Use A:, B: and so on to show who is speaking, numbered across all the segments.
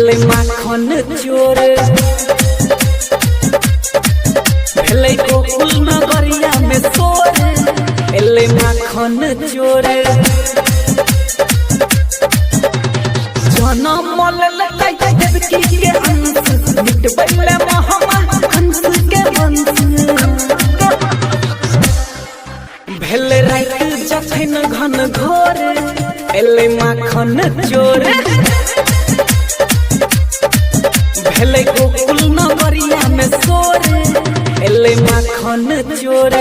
A: एले माखन चोर भेलै गोकुल नगरिया में सोर एले माखन चोर जनम लेलै देवकी के अंश मिटबैले महमा कंस के वंश भेलै राति जखन घन घोर एले माखन चोर भेलै गोकुल नगरिया में सोर एले माखन चोर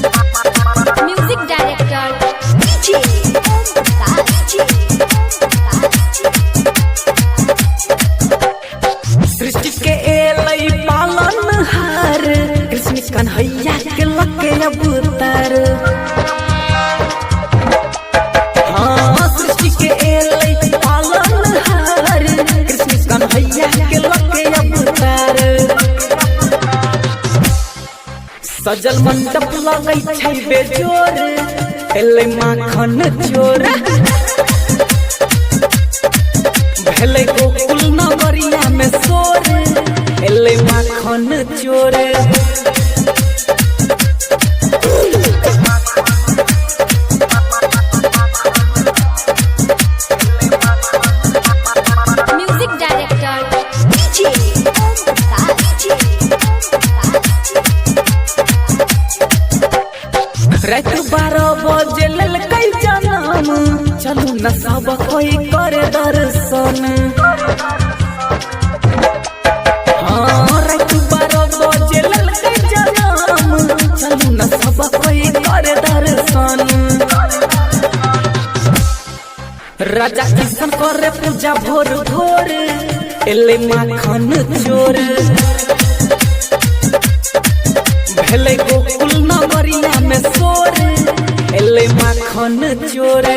B: म्यूजिक डायरेक्टर डीजे
A: सृष्टि के एलै पालनहार कृष्ण कन्हैया के लके अवतार हाँ सृष्टि के एलै पालनहार कृष्ण कन्हैया के लके अवतार सजल मंडप लगै छै बेजोर एलै माखन चोर भेलै गोकुल नगरिया में सोर एलै माखन चोर
B: म्यूजिक डायरेक्टर डीजे
A: रात 12 बजे लेलकै जनम चलू न सब कोई करे दर्शन हाँ रात 12 बजे लेलकै जनम चलू न सब कोई करे दर्शन राजा किशन करे पूजा भोर भोर एले माखन चोर भेलै गोकुल नगरिया में सोर एले माखन चोर